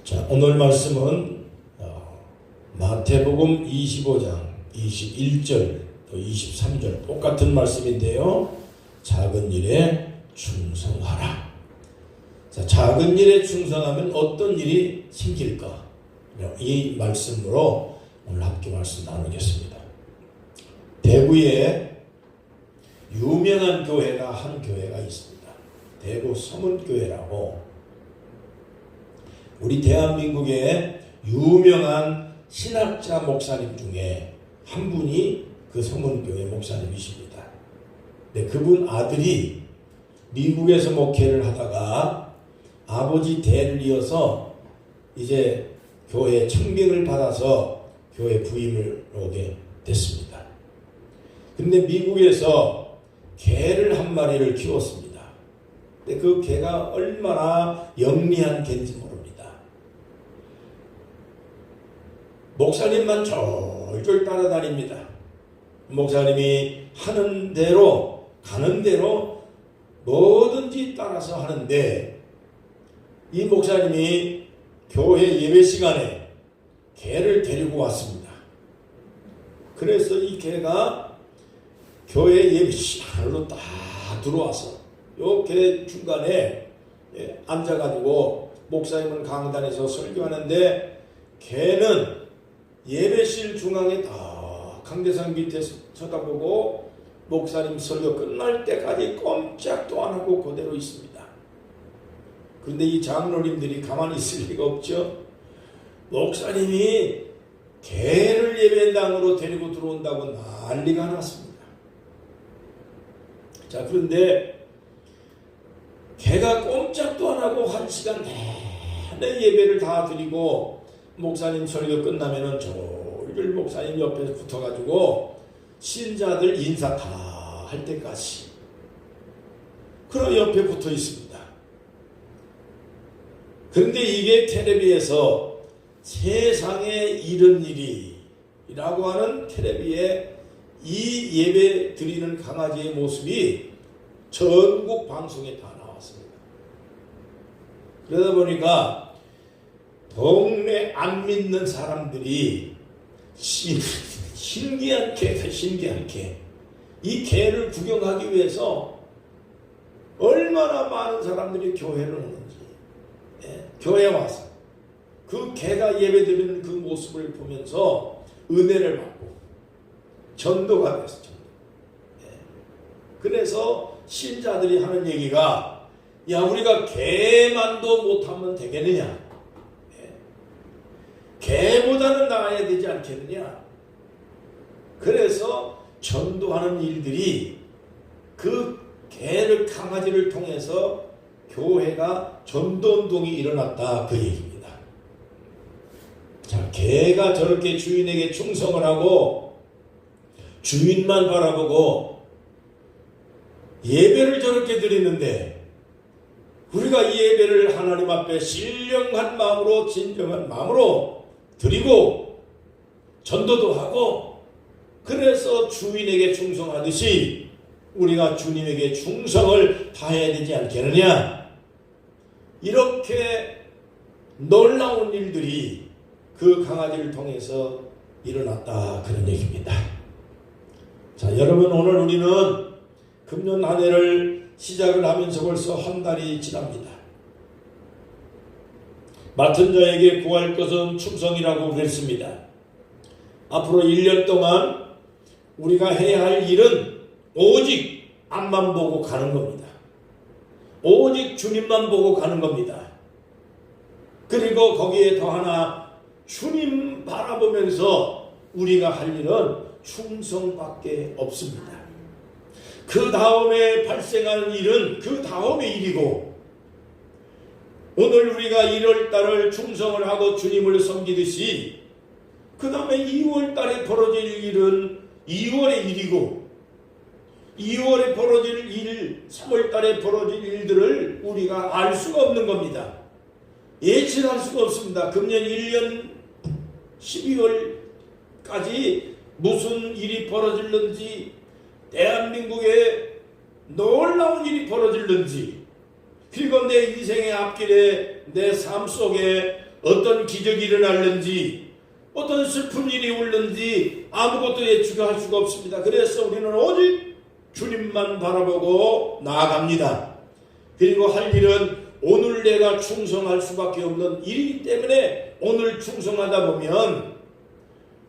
자, 오늘 말씀은 마태복음 25장 21절 또 23절 똑같은 말씀인데요. 작은 일에 충성하라. 자, 작은 일에 충성하면 어떤 일이 생길까? 이 말씀으로 오늘 함께 말씀 나누겠습니다. 대구에 유명한 교회가 한 교회가 있습니다. 대구 서문교회라고 우리 대한민국의 유명한 신학자 목사님 중에 한 분이 그 서문교회 목사님이십니다. 네, 그분 아들이 미국에서 목회를 하다가 아버지 대를 이어서 이제 교회 청빙을 받아서 교회 부임을 오게 됐습니다. 근데 미국에서 개를 한 마리를 키웠습니다. 근데 그 개가 얼마나 영리한 개인지 모릅니다. 목사님만 졸졸 따라다닙니다. 목사님이 하는 대로 가는 대로 뭐든지 따라서 하는데 이 목사님이 교회 예배 시간에 개를 데리고 왔습니다. 그래서 이 개가 교회 예배 시간으로 딱 들어와서 요 개 중간에 앉아가지고 목사님은 강단에서 설교하는데 개는 예배실 중앙에 다 강대상 밑에 쳐다보고 목사님 설교 끝날 때까지 꼼짝도 안 하고 그대로 있습니다. 그런데 이 장로님들이 가만히 있을 리가 없죠. 목사님이 개를 예배당으로 데리고 들어온다고 난리가 났습니다. 자, 그런데 개가 꼼짝도 안 하고 1시간 내내 예배를 다 드리고 목사님 설교 끝나면은 졸졸 목사님 옆에 붙어가지고 신자들 인사 다 할 때까지 그런 옆에 붙어 있습니다. 그런데 이게 텔레비에서 세상에 이런 일이라고 하는 텔레비에 이 예배 드리는 강아지의 모습이 전국 방송에 다 나왔습니다. 그러다 보니까 동네 안 믿는 사람들이 신기한 개, 이 개를 구경하기 위해서 얼마나 많은 사람들이 교회를 오는지, 교회에 와서 그 개가 예배드리는 그 모습을 보면서 은혜를 받고 전도가 됐어. 그래서 신자들이 하는 얘기가 야, 우리가 개만도 못하면 되겠느냐? 개보다는 나아야 되지 않겠느냐? 그래서 전도하는 일들이 그 개를 강아지를 통해서 교회가 전도운동이 일어났다 그 얘기입니다. 자, 개가 저렇게 주인에게 충성을 하고 주인만 바라보고 예배를 저렇게 드리는데 우리가 이 예배를 하나님 앞에 신령한 마음으로 진정한 마음으로 드리고 전도도 하고 그래서 주인에게 충성하듯이 우리가 주님에게 충성을 다해야 되지 않겠느냐? 이렇게 놀라운 일들이 그 강아지를 통해서 일어났다 그런 얘기입니다. 자, 여러분, 오늘 우리는 금년 한 해를 시작을 하면서 벌써 한 달이 지납니다. 맡은 자에게 구할 것은 충성이라고 그랬습니다. 앞으로 1년 동안 우리가 해야 할 일은 오직 앞만 보고 가는 겁니다. 오직 주님만 보고 가는 겁니다. 그리고 거기에 더 하나 주님 바라보면서 우리가 할 일은 충성밖에 없습니다. 그 다음에 발생하는 일은 그 다음의 일이고 오늘 우리가 1월달을 충성을 하고 주님을 섬기듯이 그 다음에 2월달에 벌어질 일은 2월의 일이고 2월에 벌어질 일, 3월달에 벌어질 일들을 우리가 알 수가 없는 겁니다. 예측할 수가 없습니다. 금년 1년 12월까지 무슨 일이 벌어질는지 대한민국에 놀라운 일이 벌어질는지 그리고 내 인생의 앞길에 내 삶 속에 어떤 기적이 일어날는지 어떤 슬픈 일이 올는지 아무것도 예측할 수가 없습니다. 그래서 우리는 오직 주님만 바라보고 나아갑니다. 그리고 할 일은 오늘 내가 충성할 수밖에 없는 일이기 때문에 오늘 충성하다 보면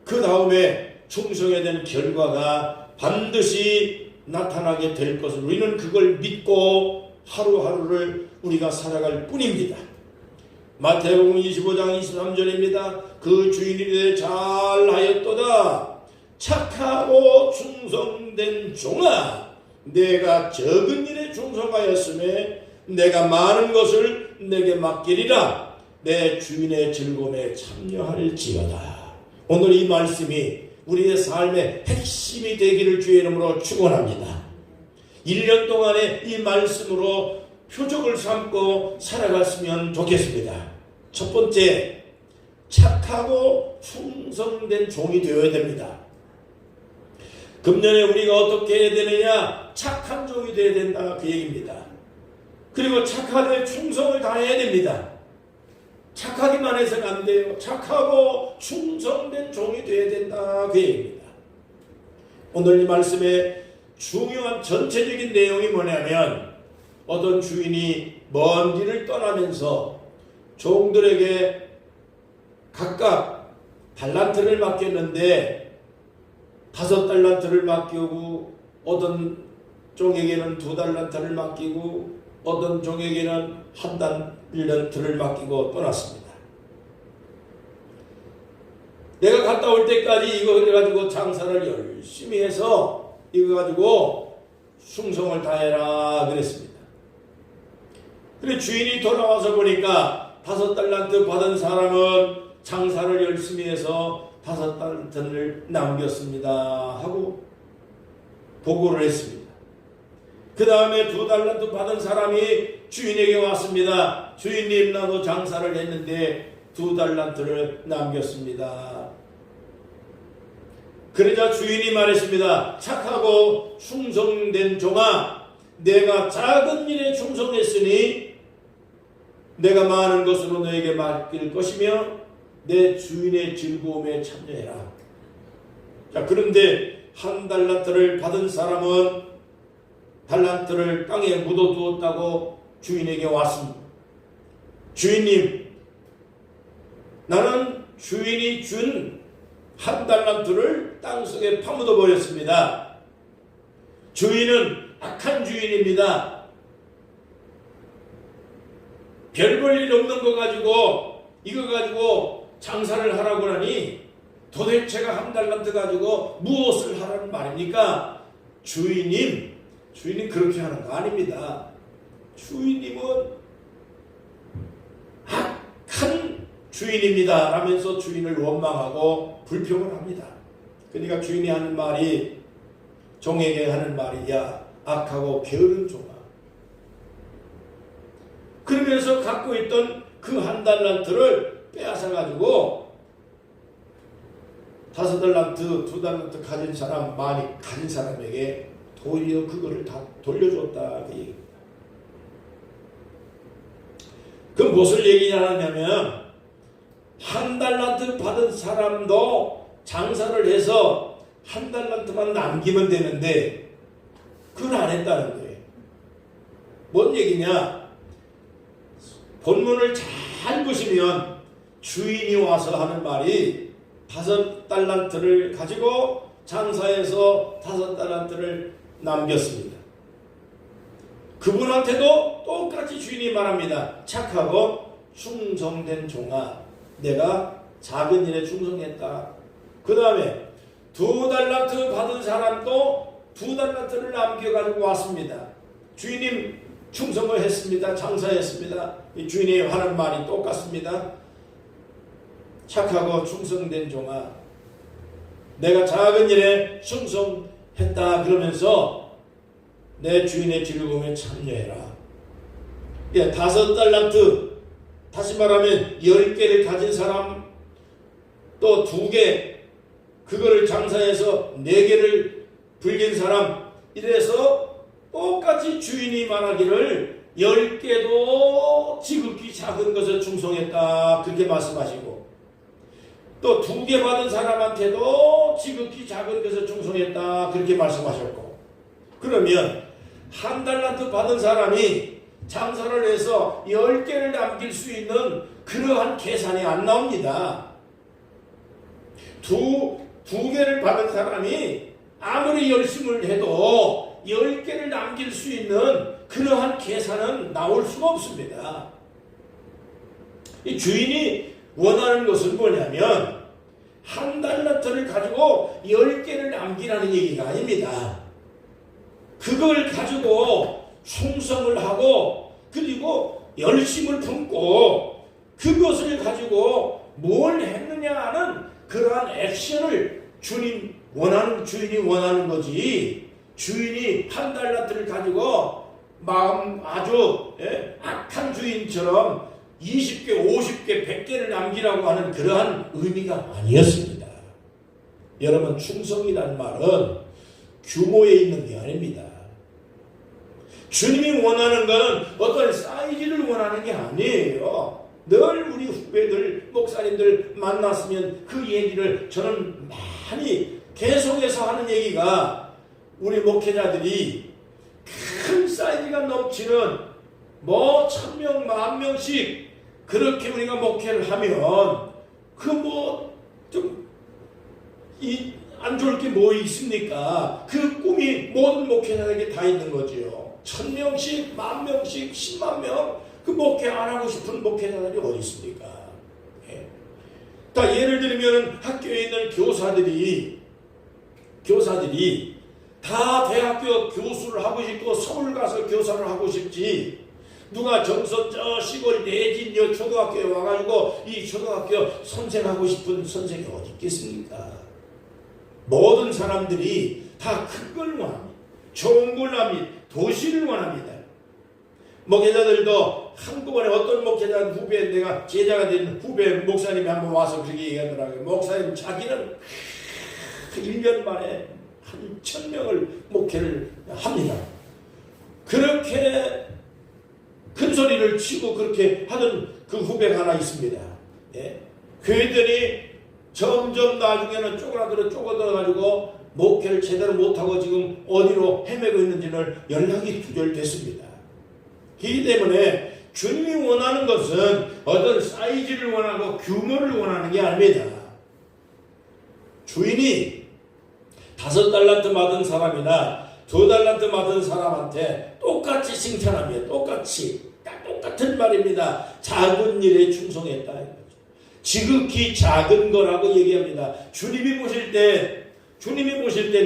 그 다음에 충성에 대한 결과가 반드시 나타나게 될 것을 우리는 그걸 믿고 하루하루를 우리가 살아갈 뿐입니다. 마태복음 25장 23절입니다. 그 주인이 잘하였도다. 착하고 충성된 종아, 내가 적은 일에 충성하였음에 내가 많은 것을 내게 맡기리라. 내 주인의 즐거움에 참여할지어다. 오늘 이 말씀이 우리의 삶의 핵심이 되기를 주의 이름으로 축원합니다. 1년 동안의 이 말씀으로 표적을 삼고 살아갔으면 좋겠습니다. 첫 번째, 착하고 충성된 종이 되어야 됩니다. 금년에 우리가 어떻게 해야 되느냐? 착한 종이 되어야 된다, 그 얘기입니다. 그리고 착하되 충성을 다해야 됩니다. 착하기만 해서는 안 돼요. 착하고 충성된 종이 되어야 된다, 그 얘기입니다. 오늘 이 말씀의 중요한 전체적인 내용이 뭐냐면, 어떤 주인이 먼 길을 떠나면서 종들에게 각각 달란트를 맡겼는데 5달란트를 맡기고, 어떤 종에게는 2달란트를 맡기고, 어떤 종에게는 1달란트를 맡기고 떠났습니다. 내가 갔다 올 때까지 이거 가지고 장사를 열심히 해서 이거 가지고 충성을 다해라 그랬습니다. 그런데 주인이 돌아와서 보니까 5달란트 받은 사람은 장사를 열심히 해서 5달란트를 남겼습니다 하고 보고를 했습니다. 그 다음에 2달란트 받은 사람이 주인에게 왔습니다. 주인님, 나도 장사를 했는데 2달란트를 남겼습니다. 그러자 주인이 말했습니다. 착하고 충성된 종아, 내가 작은 일에 충성했으니 내가 많은 것으로 너에게 맡길 것이며 내 주인의 즐거움에 참여해라. 자, 그런데 1달란트를 받은 사람은 달란트를 땅에 묻어두었다고 주인에게 왔습니다. 주인님, 나는 주인이 준 1달란트를 땅속에 파묻어 버렸습니다. 주인은 악한 주인입니다. 별 볼 일 없는 거 가지고 이거 가지고 장사를 하라고 하니 도대체가 1달란트 가지고 무엇을 하라는 말입니까? 주인님 그렇게 하는 거 아닙니다. 주인님은 악한 주인입니다 라면서 주인을 원망하고 불평을 합니다. 그러니까 주인이 하는 말이, 종에게 하는 말이, 야, 악하고 게으른 종아. 그러면서 갖고 있던 그 1달란트를 빼앗아가지고 5달란트, 2달란트 가진 사람, 많이 가진 사람에게 도리어 그거를 다 돌려줬다, 그 얘기입니다. 그 무엇을 얘기하냐면, 1달란트 받은 사람도 장사를 해서 1달란트만 남기면 되는데 그건 안 했다는 거예요. 뭔 얘기냐? 본문을 잘 보시면 주인이 와서 하는 말이 5달란트를 가지고 장사해서 5달란트를 남겼습니다. 그분한테도 똑같이 주인이 말합니다. 착하고 충성된 종아, 내가 작은 일에 충성했다. 그 다음에 2달란트 받은 사람도 2달란트를 남겨가지고 왔습니다. 주인님, 충성을 했습니다. 장사했습니다. 이 주인이 하는 말이 똑같습니다. 착하고 충성된 종아, 내가 작은 일에 충성했다. 그러면서 내 주인의 즐거움에 참여해라. 5달란트, 다시 말하면 10개를 가진 사람, 또 2개, 그거를 장사해서 4개를 불린 사람, 이래서 똑같이 주인이 말하기를 10개도 지극히 작은 것을 충성했다 그렇게 말씀하시고, 또 2개 받은 사람한테도 지극히 작은 것을 충성했다 그렇게 말씀하셨고, 그러면 1달란트 받은 사람이 장사를 해서 10개를 남길 수 있는 그러한 계산이 안 나옵니다. 두 개를 받은 사람이 아무리 열심을 해도 10개를 남길 수 있는 그러한 계산은 나올 수가 없습니다. 이 주인이 원하는 것은 뭐냐면 1달란트를 가지고 10개를 남기라는 얘기가 아닙니다. 그걸 가지고 충성을 하고 그리고 열심을 품고 그것을 가지고 뭘 했느냐 하는 그러한 액션을 주인이 원하는 거지, 주인이 1달란트를 가지고 마음 아주 악한 주인처럼 20개, 50개, 100개를 남기라고 하는 그러한 의미가 아니었습니다. 여러분, 충성이란 말은 규모에 있는 게 아닙니다. 주님이 원하는 것은 어떤 사이즈를 원하는 게 아니에요. 늘 우리 후배들, 목사님들 만났으면 그 얘기를 저는 많이 계속해서 하는 얘기가, 우리 목회자들이 큰 사이즈가 넘치는 1000명, 10,000명씩 그렇게 우리가 목회를 하면 안 좋을 게 뭐 있습니까? 그 꿈이 모든 목회자에게 다 있는 거지요. 1000명씩, 10,000명씩, 10만 명, 그 목회 안 하고 싶은 목회자들이 어디 있습니까? 예를 들면 학교에 있는 교사들이 다 대학교 교수를 하고 싶고 서울 가서 교사를 하고 싶지, 누가 정선 저 시골 내진 여 초등학교에 와가지고 이 초등학교 선생하고 싶은 선생이 어디 있겠습니까? 모든 사람들이 다 큰 걸 원합니다. 좋은 걸 원합니다. 도시를 원합니다. 목회자들도 한꺼번에 어떤 목회자 후배, 내가 제자가 된 후배 목사님이 한번 와서 그렇게 얘기하더라고요. 목사님, 자기는 1년 만에 한 1,000명을 목회를 합니다. 그렇게 큰 소리를 치고 그렇게 하던 그 후배가 하나 있습니다. 교회들이 점점 나중에는 쪼그라들어가지고 목회를 제대로 못하고 지금 어디로 헤매고 있는지를 연락이 두절됐습니다. 그렇기 때문에 주님이 원하는 것은 어떤 사이즈를 원하고 규모를 원하는 게 아닙니다. 주인이 5달란트 받은 사람이나 2달란트 받은 사람한테 똑같이 칭찬합니다. 똑같은 말입니다. 작은 일에 충성했다. 지극히 작은 거라고 얘기합니다. 주님이 보실 때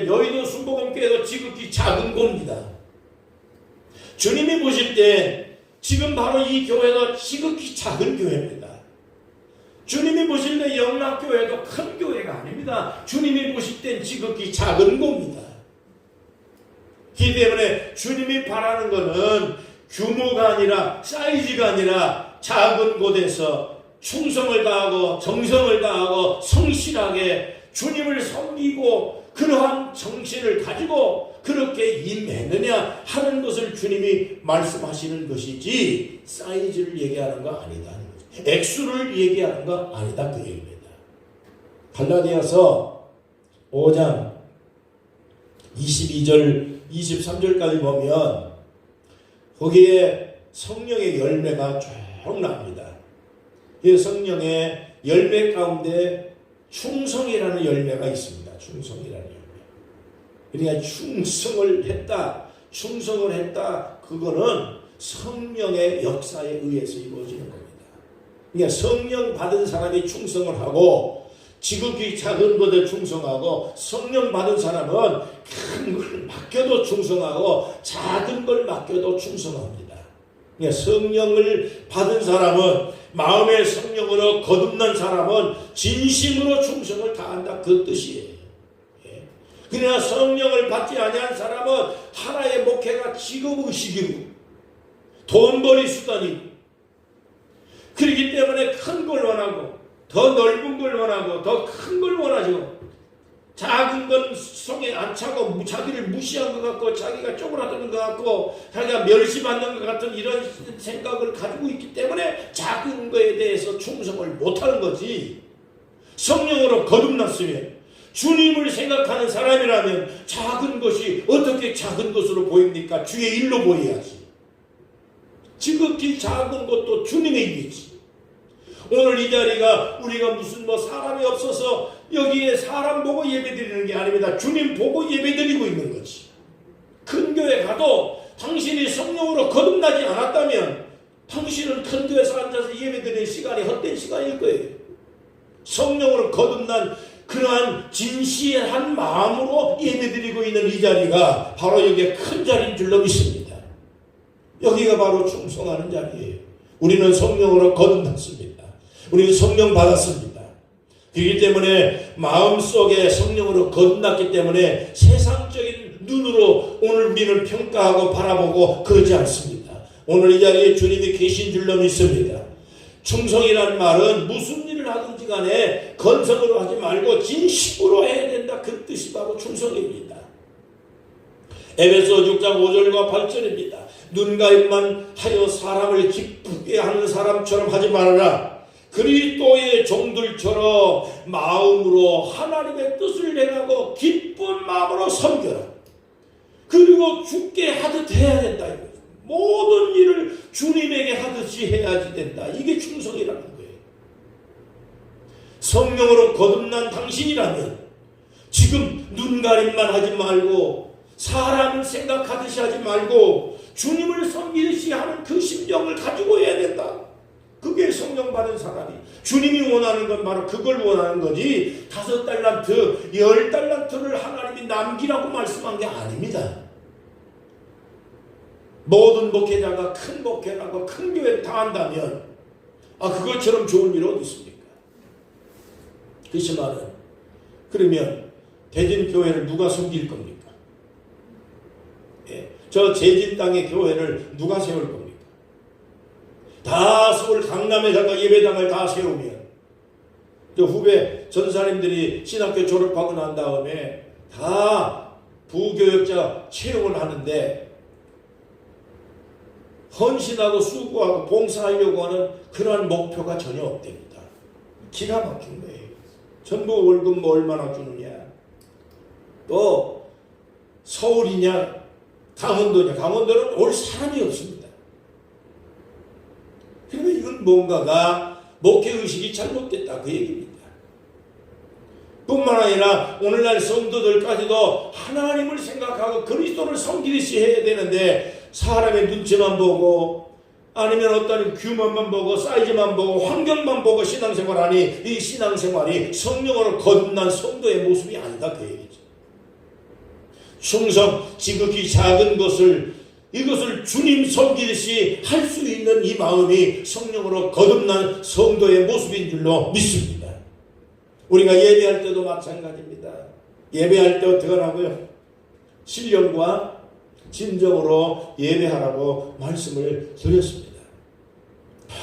여의도 순복음교회도 지극히 작은 겁니다. 주님이 보실 때 지금 바로 이 교회도 지극히 작은 교회입니다. 주님이 보실 때 영락교회도 큰 교회가 아닙니다. 주님이 보실 땐 지극히 작은 겁니다. 그렇기 때문에 주님이 바라는 것은 규모가 아니라 사이즈가 아니라 작은 곳에서 충성을 다하고 정성을 다하고 성실하게 주님을 섬기고 그러한 정신을 가지고 그렇게 임했느냐 하는 것을 주님이 말씀하시는 것이지, 사이즈를 얘기하는 거 아니다. 액수를 얘기하는 거 아니다. 그 얘기입니다. 갈라디아서 5장 22절 23절까지 보면 거기에 성령의 열매가 쭉 나옵니다. 이 성령의 열매 가운데 충성이라는 열매가 있습니다. 충성이라는 열매. 그러니까 충성을 했다. 그거는 성령의 역사에 의해서 이루어지는 겁니다. 그러니까 성령 받은 사람이 충성을 하고 지극히 작은 것에 충성하고, 성령 받은 사람은 큰 걸 맡겨도 충성하고 작은 걸 맡겨도 충성합니다. 그러니까 성령을 받은 사람은, 마음의 성령으로 거듭난 사람은 진심으로 충성을 다한다, 그 뜻이에요. 그러나 성령을 받지 아니한 사람은 하나의 목회가 직업의식이고 돈벌이 수단이고, 그렇기 때문에 큰 걸 원하고 더 넓은 걸 원하고 더 큰 걸 원하죠. 작은 건 성에 안 차고 자기를 무시한 것 같고 자기가 쪼그라드는 것 같고 자기가 멸시받는 것 같은 이런 생각을 가지고 있기 때문에 작은 거에 대해서 충성을 못하는 거지. 성령으로 거듭났으면 주님을 생각하는 사람이라면 작은 것이 어떻게 작은 것으로 보입니까? 주의 일로 보여야지. 지극히 작은 것도 주님의 일이지. 오늘 이 자리가 우리가 무슨 사람이 없어서 여기에 사람 보고 예배드리는 게 아닙니다. 주님 보고 예배드리고 있는 거지. 큰 교회 가도 당신이 성령으로 거듭나지 않았다면 당신은 큰 교회에서 앉아서 예배드리는 시간이 헛된 시간일 거예요. 성령으로 거듭난 그러한 진실한 마음으로 예배드리고 있는 이 자리가 바로 여기에 큰 자리인 줄로 믿습니다. 여기가 바로 충성하는 자리예요. 우리는 성령으로 거듭났습니다. 우리는 성령 받았습니다. 그렇기 때문에 마음속에 성령으로 거듭났기 때문에 세상적인 눈으로 오늘 우리는 평가하고 바라보고 그러지 않습니다. 오늘 이 자리에 주님이 계신 줄로 믿습니다. 충성이라는 말은 무슨 일을 하든지 간에 건성으로 하지 말고 진심으로 해야 된다. 그 뜻이 바로 충성입니다. 에베소 6장 5절과 8절입니다. 눈과 입만 하여 사람을 기쁘게 하는 사람처럼 하지 말아라. 그리스도의 종들처럼 마음으로 하나님의 뜻을 행하고 기쁜 마음으로 섬겨라. 그리고 주께 하듯 해야 된다. 모든 일을 주님에게 하듯이 해야지 된다. 이게 충성이라는 거예요. 성령으로 거듭난 당신이라면 지금 눈가림만 하지 말고 사람을 생각하듯이 하지 말고 주님을 섬기듯이 하는 그 심정을 가지고 해야 된다. 그게 성령 받은 사람이 주님이 원하는 건 바로 그걸 원하는 거지 5달란트 10달란트를 하나님이 남기라고 말씀한 게 아닙니다. 모든 목회자가 큰 목회라고 큰 교회를 다 한다면 그것처럼 좋은 일 어디 있습니까? 그렇지만은 그러면 대진교회를 누가 섬길 겁니까? 저 제진 땅의 교회를 누가 세울 겁니까? 다 서울 강남에다가 예배당을 다 세우면 저 후배 전사님들이 신학교 졸업하고 난 다음에 다 부교역자 채용을 하는데 헌신하고 수고하고 봉사하려고 하는 그러한 목표가 전혀 없답니다. 기가 막힌 거예요. 전부 월급 얼마나 주느냐. 또 서울이냐 강원도냐. 강원도는 올 사람이 없습니다. 그러면 이건 뭔가가 목회의식이 잘못됐다 그 얘기입니다. 뿐만 아니라 오늘날 성도들까지도 하나님을 생각하고 그리스도를 섬기듯이 해야 되는데 사람의 눈치만 보고 아니면 어떤 규모만 보고 사이즈만 보고 환경만 보고 신앙생활하니 이 신앙생활이 성령으로 거듭난 성도의 모습이 아니다 그 얘기죠. 충성 지극히 작은 것을 이것을 주님 섬기듯이 할 수 있는 이 마음이 성령으로 거듭난 성도의 모습인 줄로 믿습니다. 우리가 예배할 때도 마찬가지입니다. 예배할 때 어떻게 하라고요? 신령과 진정으로 예배하라고 말씀을 드렸습니다.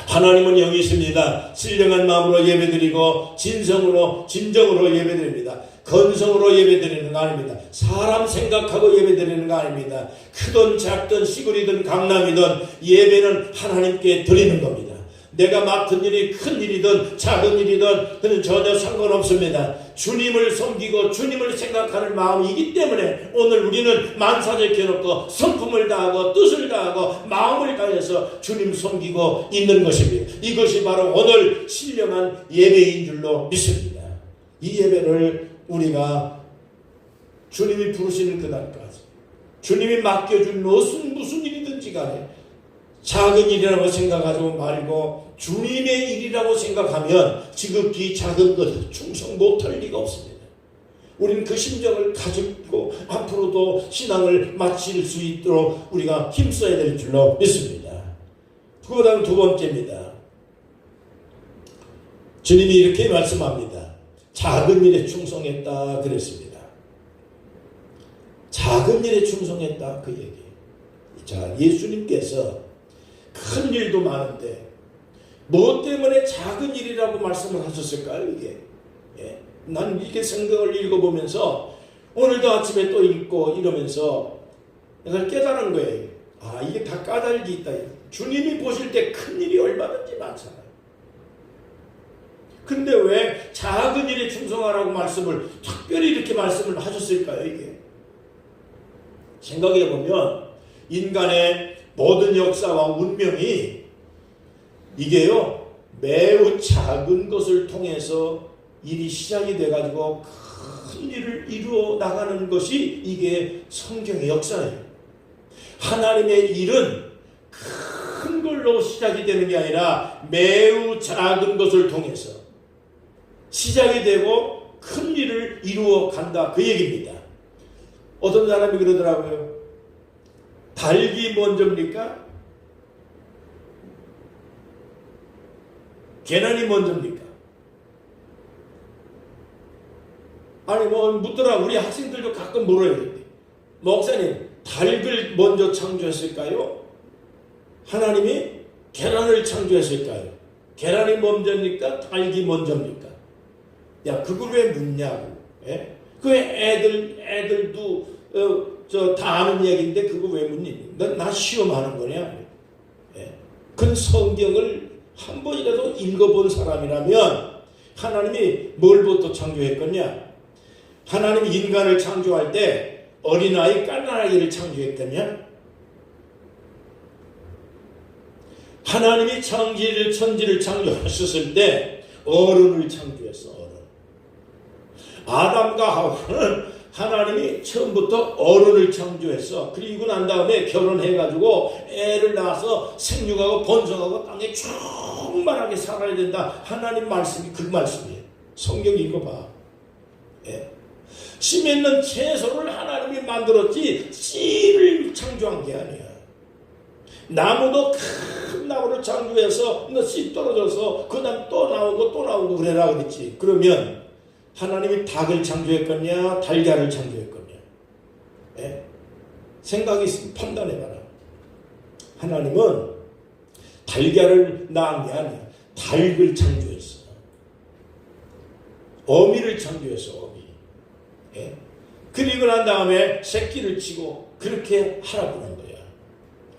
하나님은 영이십니다. 신령한 마음으로 예배드리고 진정으로 예배드립니다. 건성으로 예배드리는 거 아닙니다. 사람 생각하고 예배드리는 거 아닙니다. 크든 작든 시골이든 강남이든 예배는 하나님께 드리는 겁니다. 내가 맡은 일이 큰 일이든 작은 일이든 그는 전혀 상관없습니다. 주님을 섬기고 주님을 생각하는 마음이기 때문에 오늘 우리는 만사를 켜놓고 성품을 다하고 뜻을 다하고 마음을 다해서 주님 섬기고 있는 것입니다. 이것이 바로 오늘 신령한 예배인 줄로 믿습니다. 이 예배를 우리가 주님이 부르시는 그날까지 주님이 맡겨준 무슨 일이든지 간에 작은 일이라고 생각하지 말고 주님의 일이라고 생각하면 지극히 작은 것 충성 못할 리가 없습니다. 우리는 그 심정을 가지고 앞으로도 신앙을 마칠 수 있도록 우리가 힘써야 될 줄로 믿습니다. 그 다음 두 번째입니다. 주님이 이렇게 말씀합니다. 작은 일에 충성했다 그랬습니다. 작은 일에 충성했다 그 얘기. 자, 예수님께서 큰 일도 많은데 뭐 때문에 작은 일이라고 말씀을 하셨을까요? 이게 난 이렇게 성경을 읽어보면서 오늘도 아침에 또 읽고 이러면서 내가 깨달은 거예요. 아, 이게 다 까닭이 있다. 주님이 보실 때 큰 일이 얼마든지 많잖아요. 근데 왜 작은 일에 충성하라고 말씀을 특별히 이렇게 말씀을 하셨을까요? 이게 생각해보면 인간의 모든 역사와 운명이 이게요 매우 작은 것을 통해서 일이 시작이 돼가지고 큰 일을 이루어 나가는 것이 이게 성경의 역사예요. 하나님의 일은 큰 걸로 시작이 되는 게 아니라 매우 작은 것을 통해서 시작이 되고 큰 일을 이루어 간다, 그 얘기입니다. 어떤 사람이 그러더라고요. 닭이 먼저입니까? 계란이 먼저입니까? 아니 뭐 묻더라. 우리 학생들도 가끔 물어야 돼. 목사님, 닭을 먼저 창조했을까요? 하나님이 계란을 창조했을까요? 계란이 먼저입니까? 닭이 먼저입니까? 야, 그걸 왜 묻냐고. 예? 그 애들도 다 아는 얘기인데 그거 왜 묻니? 나 시험하는 거냐? 예? 그 성경을 한 번이라도 읽어본 사람이라면 하나님이 뭘부터 창조했겠냐? 하나님이 인간을 창조할 때 어린아이 갓난아기를 창조했겠냐? 하나님이 천지를 창조하셨을 때 어른을 창조했어. 어른. 아담과 하와는 하나님이 처음부터 어른을 창조했어. 그리고 난 다음에 결혼해가지고 애를 낳아서 생육하고 번성하고 땅에 충만하게 살아야 된다. 하나님 말씀이 그 말씀이에요. 성경 읽어봐. 예. 씨 맺는 채소를 하나님이 만들었지 씨를 창조한 게 아니야. 나무도 큰 나무를 창조해서 씨 떨어져서 그 다음 또 나오고 그래라 그랬지. 그러면 하나님이 닭을 창조했거냐 달걀을 창조했거냐. 예? 생각이 있으면 판단해봐라. 하나님은 달걀을 낳은 게 아니야. 닭을 창조했어. 어미를 창조했어. 어미. 예? 그리고 난 다음에 새끼를 치고 그렇게 하라고 하는 거야.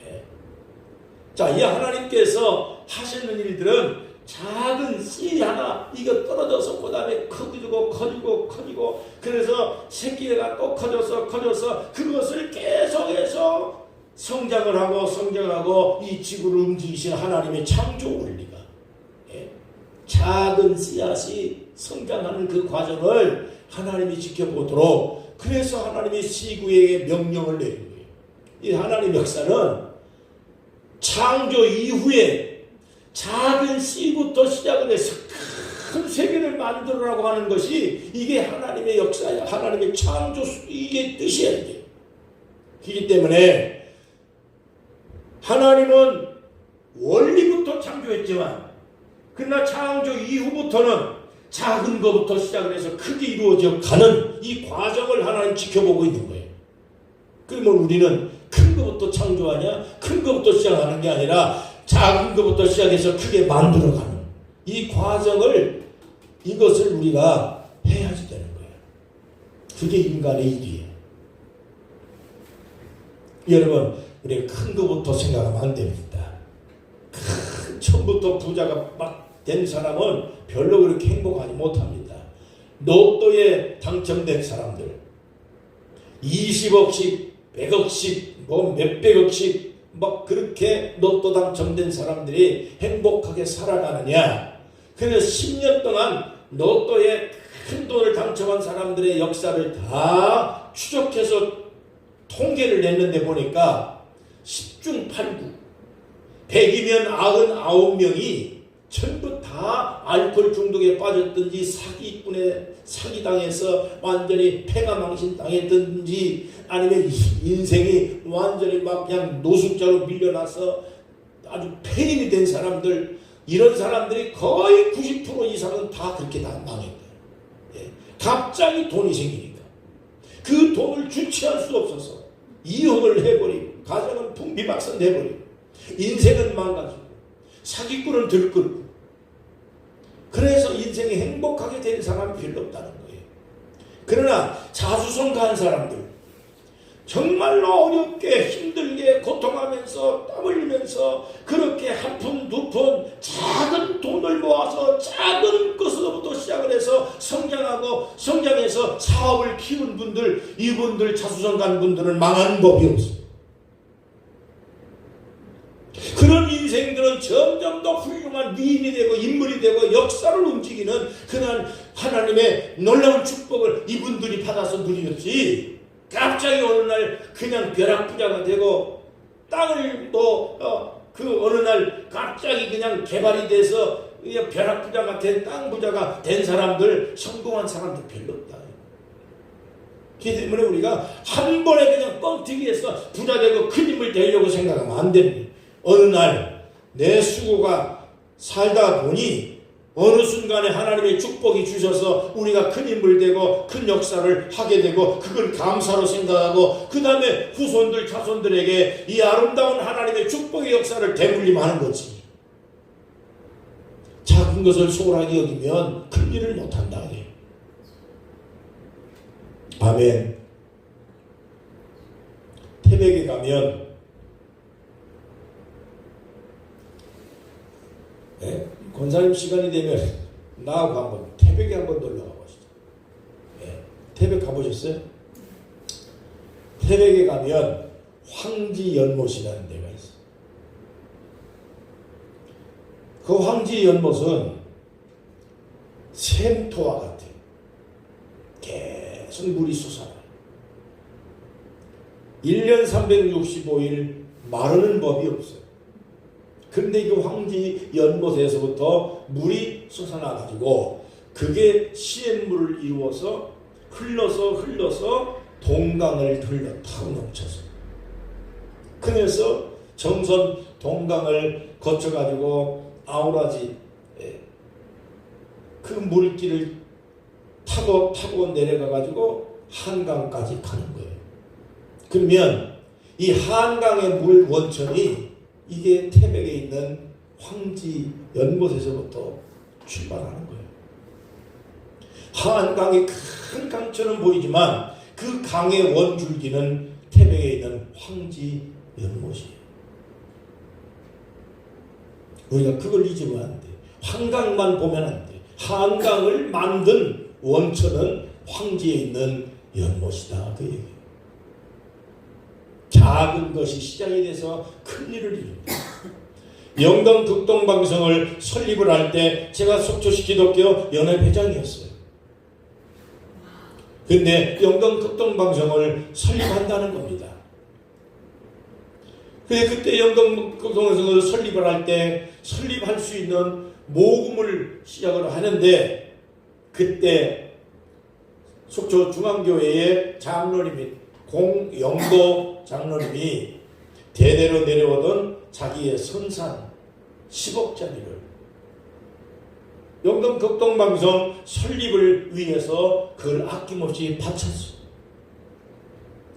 예? 자, 이 하나님께서 하시는 일들은 작은 씨 하나 이거 떨어져서 그 다음에 커지고 그래서 새끼가 또 커져서 그것을 계속해서 성장을 하고 이 지구를 움직이신 하나님의 창조 원리가, 예? 작은 씨앗이 성장하는 그 과정을 하나님이 지켜보도록 그래서 하나님이 지구에게 명령을 내린 거예요. 이 하나님 역사는 창조 이후에 작은 씨부터 시작을 해서 큰 세계를 만들으라고 하는 것이 이게 하나님의 역사야. 하나님의 창조 이게 뜻이야. 이게. 그렇기 때문에 하나님은 원리부터 창조했지만 그러나 창조 이후부터는 작은 것부터 시작을 해서 크게 이루어져 가는 이 과정을 하나님 지켜보고 있는 거예요. 그러면 우리는 큰 것부터 창조하냐? 큰 것부터 시작하는 게 아니라 작은 것부터 시작해서 크게 만들어가는 이 과정을 이것을 우리가 해야지 되는 거예요. 그게 인간의 일이에요. 여러분, 우리가 큰 것부터 생각하면 안 됩니다. 처음부터 부자가 막 된 사람은 별로 그렇게 행복하지 못합니다. 로또에 당첨된 사람들 20억씩 100억씩 뭐 몇백억씩 막 그렇게 로또 당첨된 사람들이 행복하게 살아가느냐? 그래서 10년 동안 로또에 큰 돈을 당첨한 사람들의 역사를 다 추적해서 통계를 냈는데 보니까 10중 8구 100이면 99명이 전부 다 알코올 중독에 빠졌든지 사기당해서 완전히 폐가 망신당했든지 아니면 인생이 완전히 막 그냥 노숙자로 밀려나서 아주 폐인이 된 사람들, 이런 사람들이 거의 90% 이상은 다 그렇게 다 망했다. 예. 갑자기 돈이 생기니까 그 돈을 주체할 수 없어서 이혼을 해버리고 가정은 풍비박산 해버리고 인생은 망가지고 사기꾼은 들끓고 그래서 인해서 인생이 행복하게 된 사람이 별로 없다는 거예요. 그러나 자수성가한 사람들, 정말로 어렵게 힘들게 고통하면서 땀 흘리면서 그렇게 한 푼 두 푼 작은 돈을 모아서 작은 것으로부터 시작을 해서 성장해서 사업을 키운 분들, 이분들 자수성가한 분들은 망한 법이 없어요. 그런 인생들은 점점 더 훌륭한 미인이 되고 인물이 되고 역사를 움직이는 그런 하나님의 놀라운 축복을 이분들이 받아서 누렸지, 갑자기 어느 날 그냥 벼락부자가 되고 땅을 그 어느 날 갑자기 그냥 개발이 돼서 벼락부자가 된 땅부자가 된 사람들, 성공한 사람들 별로 없다. 그렇기 때문에 우리가 한 번에 그냥 뻥튀기해서 부자 되고 큰 힘을 되려고 생각하면 안 됩니다. 어느 날 내 수고가 살다 보니 어느 순간에 하나님의 축복이 주셔서 우리가 큰 힘을 되고 큰 역사를 하게 되고 그걸 감사로 생각하고 그 다음에 후손들 자손들에게 이 아름다운 하나님의 축복의 역사를 되물림하는 거지. 작은 것을 소홀하게 여기면 큰 일을 못한다. 아멘. 태백에 가면 권사님 시간이 되면 나하고 한번 태백에 한번 놀러 가보시죠. 태백 가보셨어요? 태백에 가면 황지연못이라는 데가 있어요. 그 황지연못은 샘토와 같아요. 계속 물이 솟아나요. 1년 365일 마르는 법이 없어요. 그런데 이 황지 연못에서부터 물이 솟아나가지고 그게 시냇물을 이루어서 흘러서 동강을 타고 넘쳐서, 그래서 정선 동강을 거쳐가지고 아우라지 그 물길을 타고 내려가가지고 한강까지 가는 거예요. 그러면 이 한강의 물 원천이 이게 태백에 있는 황지 연못에서부터 출발하는 거예요. 한강이 큰 강처럼 보이지만 그 강의 원줄기는 태백에 있는 황지 연못이에요. 우리가 그걸 잊으면 안 돼. 한강만 보면 안 돼. 한강을 만든 원천은 황지에 있는 연못이다. 그 얘기예요. 작은 것이 시작이 돼서 큰 일을 이룹니다. 영동 극동방송을 설립을 할 때 제가 속초시 기독교 연합회장이었어요. 근데 영동 극동방송을 설립한다는 겁니다. 근데 그때 영동 극동방송을 설립을 할 때 설립할 수 있는 모금을 시작을 하는데, 그때 속초 중앙교회의 장로님이 공영도 장로님이 대대로 내려오던 자기의 선산 10억짜리를 영동 극동방송 설립을 위해서 그걸 아낌없이 바쳤어.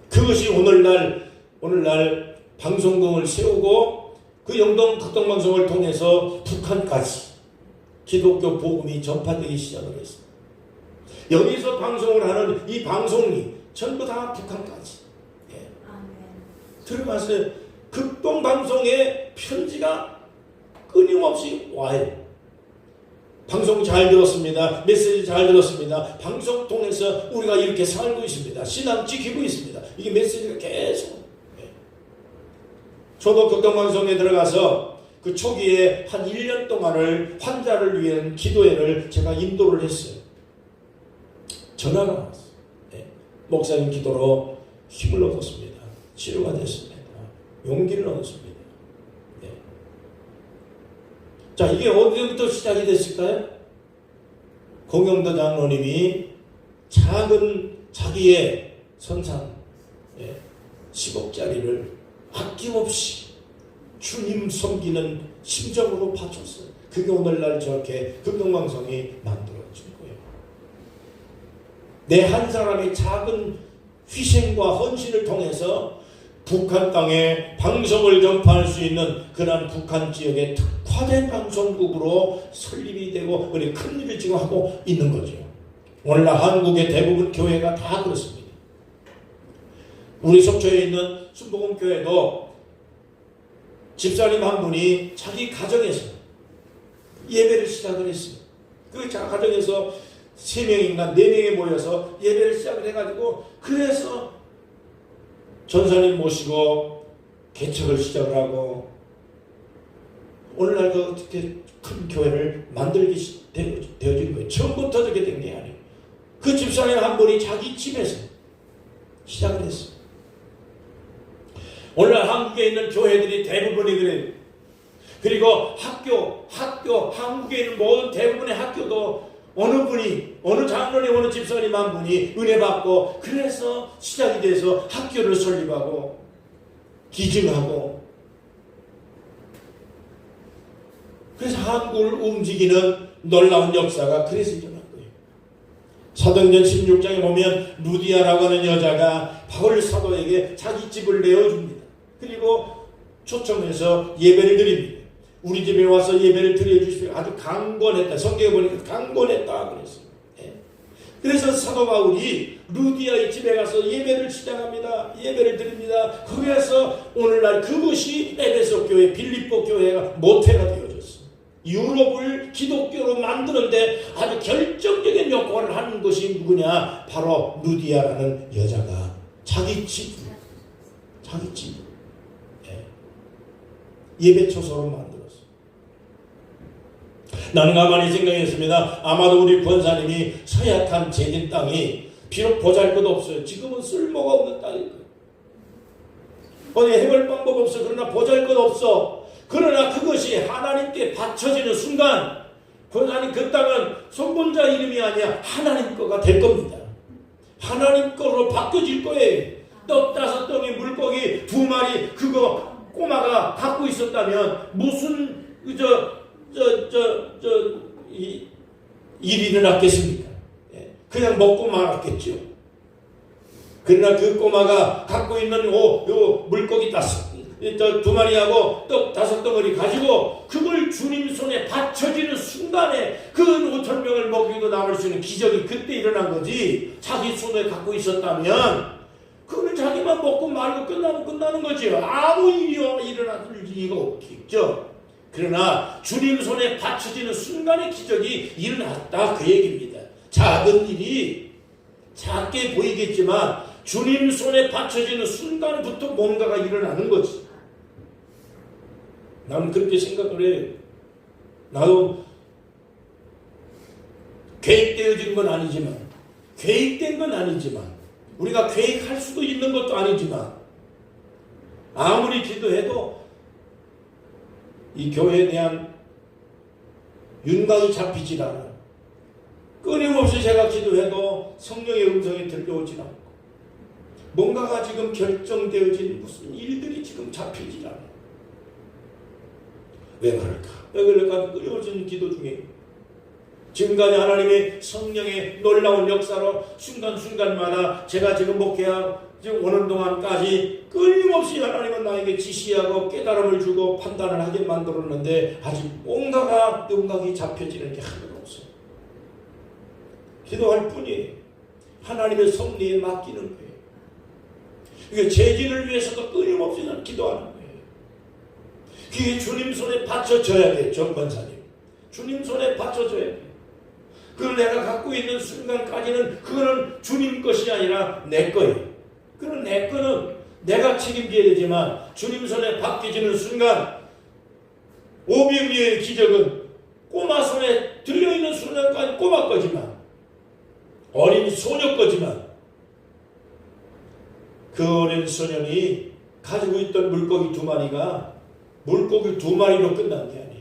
그것이 오늘날 방송국을 세우고 그 영동 극동방송을 통해서 북한까지 기독교 복음이 전파되기 시작을 했어. 여기서 방송을 하는 이 방송이 전부 다 북한까지 들어가서 극동방송의 편지가 끊임없이 와요. 방송 잘 들었습니다. 메시지 잘 들었습니다. 방송 통해서 우리가 이렇게 살고 있습니다. 신앙 지키고 있습니다. 이게 메시지가 계속. 저도 극동방송에 들어가서 그 초기에 한 1년 동안을 환자를 위한 기도회를 제가 인도를 했어요. 전화가 왔어요. 목사님 기도로 힘을 얻었습니다. 치료가 됐습니다. 용기를 얻었습니다. 자, 이게 어디부터 시작이 됐을까요? 공영도 장로님이 작은 자기의 선산 10억짜리를 아낌없이 주님 섬기는 심정으로 바쳤어요. 그게 오늘날 저렇게 극동방송이 만들어진 거예요. 내 한 사람의 작은 희생과 헌신을 통해서 북한 땅에 방송을 전파할 수 있는 그러한 북한 지역의 특화된 방송국으로 설립이 되고 우리 큰 일을 지금 하고 있는 거죠. 오늘날 한국의 대부분 교회가 다 그렇습니다. 우리 속초에 있는 순복음교회도 집사님 한 분이 자기 가정에서 예배를 시작을 했어요. 그 가정에서 3명인가 4명이 모여서 예배를 시작을 해가지고 그래서 전사님 모시고 개척을 시작을 하고 오늘날 그 어떻게 큰 교회를 만들기 되어진 거예요. 처음부터 저렇게 된 게 아니에요. 그 집사님 한 분이 자기 집에서 시작을 했어요. 오늘날 한국에 있는 교회들이 대부분이 그래요. 그리고 한국에 있는 모든 대부분의 학교도 어느 분이, 어느 장로님, 어느 집사님 한 분이 은혜 받고 그래서 시작이 돼서 학교를 설립하고 기증하고 그래서 한국을 움직이는 놀라운 역사가 그래서 일어난 거예요. 사도행전 16장에 보면 루디아라고 하는 여자가 바울 사도에게 자기 집을 내어줍니다. 그리고 초청해서 예배를 드립니다. 우리 집에 와서 예배를 드려주십시오. 아주 강권했다. 성경에 보니까 강권했다 그랬어요. 예. 그래서 사도 바울이 루디아의 집에 가서 예배를 시작합니다. 예배를 드립니다. 거기에서 오늘날 그것이 에베소 교회, 빌립보 교회가 모태가 되어졌어요. 유럽을 기독교로 만드는데 아주 결정적인 역할을 하는 것이 누구냐? 바로 루디아라는 여자가 자기 집 예배 초소로 만들었어요. 나는 가만히 생각했습니다. 아마도 우리 권사님이 서약한 제진 땅이 비록 보잘것 없어요. 지금은 쓸모가 없는 땅일 거예요. 어디 해볼 방법 없어. 그러나 보잘것 없어. 그러나 그것이 하나님께 바쳐지는 순간 권사님 그 땅은 손본자 이름이 아니야 하나님 거가 될 겁니다. 하나님 거로 바뀌어질 거예요. 떡 5덩이 물고기 2마리 그거 꼬마가 갖고 있었다면 무슨 일이 일어났겠습니까? 그냥 먹고 말았겠죠. 그러나 그 꼬마가 갖고 있는 요 물고기 2마리하고 떡 5덩어리 가지고 그걸 주님 손에 받쳐지는 순간에 그 5,000명을 먹이고 남을 수 있는 기적이 그때 일어난 거지. 자기 손에 갖고 있었다면 그걸 자기만 먹고 말고 끝나면 끝나는 거죠. 아무 일이 일어날 리가 없겠죠. 그러나 주님 손에 받쳐지는 순간의 기적이 일어났다 그 얘기입니다. 작은 일이 작게 보이겠지만 주님 손에 받쳐지는 순간부터 뭔가가 일어나는 거지. 나는 그렇게 생각을 해요. 나도 계획되어진 건 아니지만 우리가 계획할 수도 있는 것도 아니지만 아무리 기도해도 이 교회에 대한 윤곽이 잡히질 않아요. 끊임없이 제가 기도해도 성령의 음성이 들려오질 않고 뭔가가 지금 결정되어진 무슨 일들이 지금 잡히질 않아요. 왜 그럴까? 왜 그럴까? 끊임없이 기도 중에 지금까지 하나님의 성령의 놀라운 역사로 순간순간마다 제가 지금 목회하고 지금 오는 동안까지 끊임없이 하나님은 나에게 지시하고 깨달음을 주고 판단을 하게 만들었는데 아직 뭔가가 윤곽이 잡혀지는 게 하나도 없어요. 기도할 뿐이에요. 하나님의 섭리에 맡기는 거예요. 이게 재진을 위해서도 끊임없이 나는 기도하는 거예요. 그게 주님 손에 받쳐져야 돼요. 정권사님. 주님 손에 받쳐져야 돼요. 그걸 내가 갖고 있는 순간까지는 그거는 주님 것이 아니라 내 거예요. 그건 내 거는 내가 책임져야 되지만 주님 손에 맡겨지는 순간 오병이어의 기적은 꼬마 손에 들려있는 순간까지 꼬마 거지만 어린 소녀 거지만 그 어린 소년이 가지고 있던 물고기 2마리가 물고기 2마리로 끝난 게 아니에요.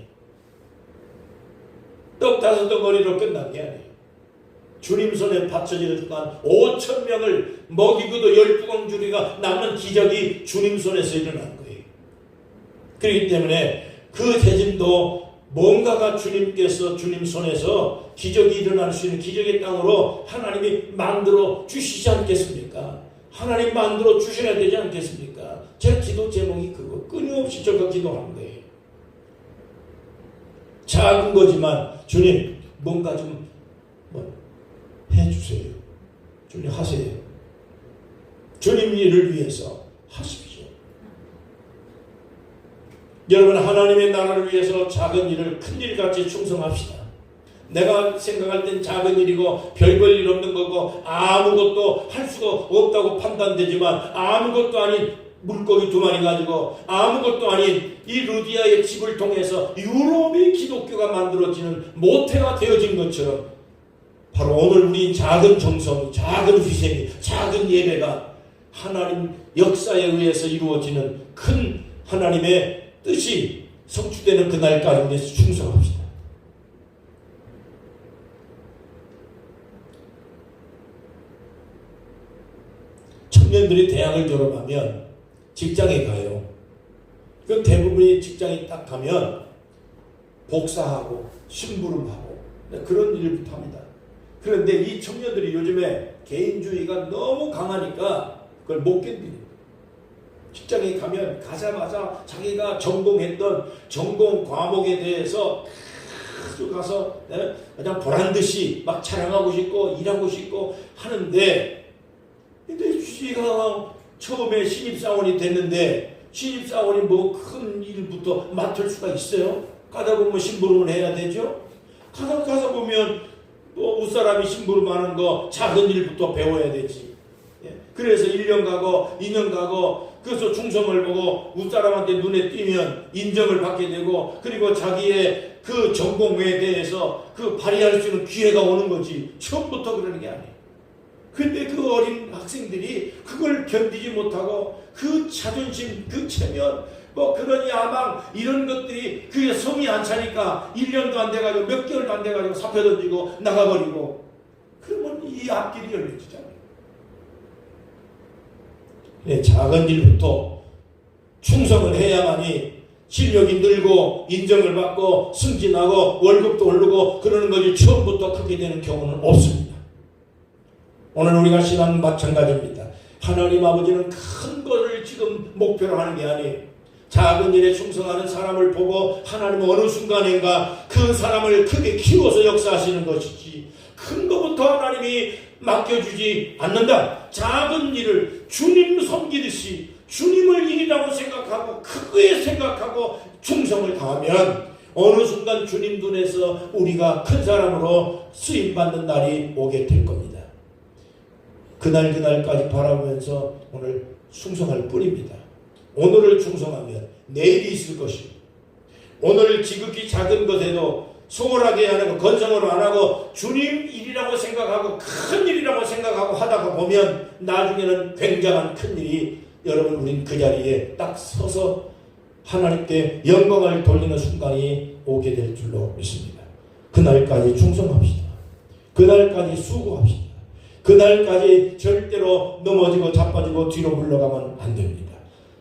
떡 5덩어리로 끝난 게 아니에요. 주님 손에 받쳐지는 순간 5,000명을 먹이고도 12광주리가 남는 기적이 주님 손에서 일어난 거예요. 그렇기 때문에 그 대진도 뭔가가 주님께서 주님 손에서 기적이 일어날 수 있는 기적의 땅으로 하나님이 만들어 주시지 않겠습니까? 하나님 만들어 주셔야 되지 않겠습니까? 제 기도 제목이 그거. 끊임없이 저거 기도하는 거예요. 작은 거지만 주님 뭔가 좀 해주세요. 주님 하세요. 주님 일을 위해서 하십시오. 여러분, 하나님의 나라를 위해서 작은 일을 큰 일같이 충성합시다. 내가 생각할 땐 작은 일이고 별걸 일 없는 거고 아무것도 할 수가 없다고 판단되지만, 아무것도 아닌 물고기 2마리 가지고 아무것도 아닌 이 루디아의 집을 통해서 유럽의 기독교가 만들어지는 모태가 되어진 것처럼, 바로 오늘 우리 작은 정성, 작은 희생이, 작은 예배가 하나님 역사에 의해서 이루어지는 큰 하나님의 뜻이 성취되는 그날까지 위해서 충성합시다. 청년들이 대학을 졸업하면 직장에 가요. 그 대부분이 직장에 딱 가면 복사하고 심부름하고 그런 일부터 합니다. 그런데 이 청년들이 요즘에 개인주의가 너무 강하니까 그걸 못 견디는 거예요. 직장에 가면 가자마자 자기가 전공했던 전공 과목에 대해서 가서 그냥 보란듯이 막 자랑하고 싶고 일하고 싶고 하는데, 근데 쥐가 처음에 신입사원이 됐는데 신입사원이 뭐 큰 일부터 맡을 수가 있어요? 가다 보면 심부름을 해야 되죠? 가서 보면 뭐 웃사람이 심부름하는 거 작은 일부터 배워야 되지. 그래서 1년 가고 2년 가고 그래서 충성을 보고 웃사람한테 눈에 띄면 인정을 받게 되고, 그리고 자기의 그 전공에 대해서 그 발휘할 수 있는 기회가 오는 거지. 처음부터 그러는 게 아니에요. 근데 그 어린 학생들이 그걸 견디지 못하고 그 자존심, 그 체면, 뭐 그런 야망 이런 것들이 그게 성이 안 차니까 1년도 안 돼가지고 몇 개월도 안 돼가지고 사표 던지고 나가버리고, 그러면 이 앞길이 열려지잖아요. 네, 작은 일부터 충성을 해야만이 실력이 늘고 인정을 받고 승진하고 월급도 오르고 그러는 거지, 처음부터 크게 되는 경우는 없습니다. 오늘 우리가 신앙은 마찬가지입니다. 하나님 아버지는 큰 것을 지금 목표로 하는 게 아니에요. 작은 일에 충성하는 사람을 보고 하나님은 어느 순간인가 그 사람을 크게 키워서 역사하시는 것이지, 큰 것부터 하나님이 맡겨주지 않는다. 작은 일을 주님 섬기듯이 주님을 일이라고 생각하고 크게 생각하고 충성을 다하면 어느 순간 주님 눈에서 우리가 큰 사람으로 쓰임받는 날이 오게 될 겁니다. 그날까지 바라보면서 오늘 충성할 뿐입니다. 오늘을 충성하면 내일이 있을 것이고, 오늘 지극히 작은 것에도 소홀하게 안 하고 건성으로 안 하고 주님 일이라고 생각하고 큰 일이라고 생각하고 하다가 보면 나중에는 굉장한 큰 일이, 여러분 우린 그 자리에 딱 서서 하나님께 영광을 돌리는 순간이 오게 될 줄로 믿습니다. 그날까지 충성합시다. 그날까지 수고합시다. 그날까지 절대로 넘어지고 자빠지고 뒤로 물러가면 안 됩니다.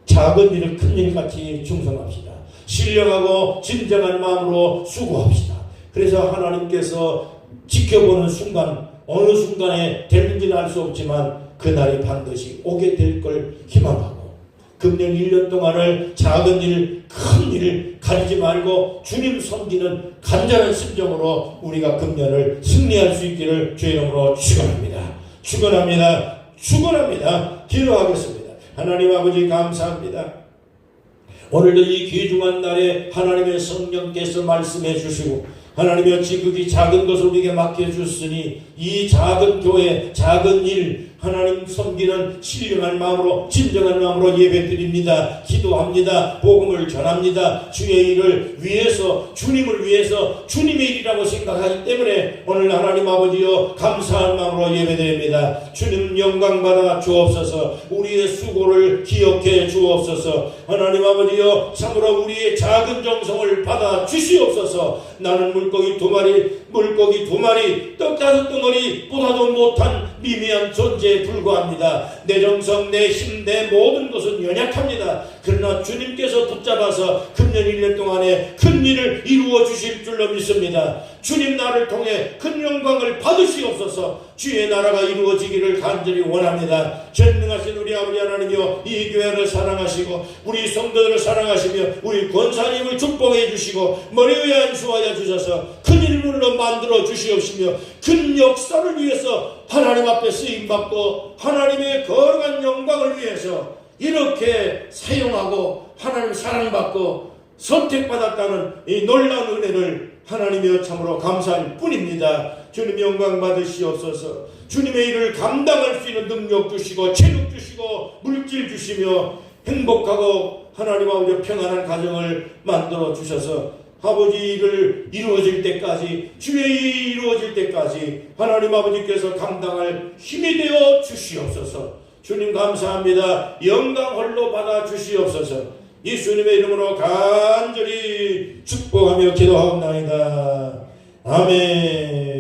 작은 일을 큰 일같이 충성합시다. 신령하고 진정한 마음으로 수고합시다. 그래서 하나님께서 지켜보는 순간, 어느 순간에 될지는 알 수 없지만 그날이 반드시 오게 될 걸 희망하고, 금년 1년 동안을 작은 일, 큰 일을 가리지 말고 주님 섬기는 간절한 심정으로 우리가 금년을 승리할 수 있기를 주의 이름으로 축원합니다. 축원합니다. 기도하겠습니다. 하나님 아버지 감사합니다. 오늘도 이 귀중한 날에 하나님의 성령께서 말씀해 주시고 하나님의 지극히 작은 것을 우리에게 맡겨주셨으니 이 작은 교회, 작은 일, 하나님 섬기는 신령한 마음으로, 진정한 마음으로 예배드립니다. 기도합니다. 복음을 전합니다. 주의 일을 위해서, 주님을 위해서 주님의 일이라고 생각하기 때문에 오늘 하나님 아버지여 감사한 마음으로 예배드립니다. 주님 영광받아 주옵소서. 우리의 수고를 기억해 주옵소서. 하나님 아버지여 참으로 우리의 작은 정성을 받아 주시옵소서. 나는 물고기 2마리, 떡 5덩어리 보다도 못한 미미한 존재에 불과합니다. 내 정성, 내 힘, 내 모든 것은 연약합니다. 그러나 주님께서 붙잡아서 금년 1년 동안에 큰 일을 이루어 주실 줄로 믿습니다. 주님 나를 통해 큰 영광을 받으시옵소서. 주의 나라가 이루어지기를 간절히 원합니다. 전능하신 우리 아버지 하나님이여, 이 교회를 사랑하시고 우리 성도들을 사랑하시며 우리 권사님을 축복해 주시고 머리 위에 안수하여 주셔서 큰 일물로 만들어 주시옵시며 큰 역사를 위해서 하나님 앞에 쓰임받고 하나님의 거룩한 영광을 위해서 이렇게 사용하고 하나님 사랑받고 선택받았다는 이 놀라운 은혜를 하나님이여 참으로 감사할 뿐입니다. 주님 영광 받으시옵소서. 주님의 일을 감당할 수 있는 능력 주시고 체력 주시고 물질 주시며 행복하고 하나님 아버지 평안한 가정을 만들어 주셔서 아버지 일을 이루어질 때까지, 주의 일이 이루어질 때까지 하나님 아버지께서 감당할 힘이 되어 주시옵소서. 주님 감사합니다. 영광 홀로 받아 주시옵소서. 예수님의 이름으로 간절히 축복하며 기도하옵나이다. 아멘.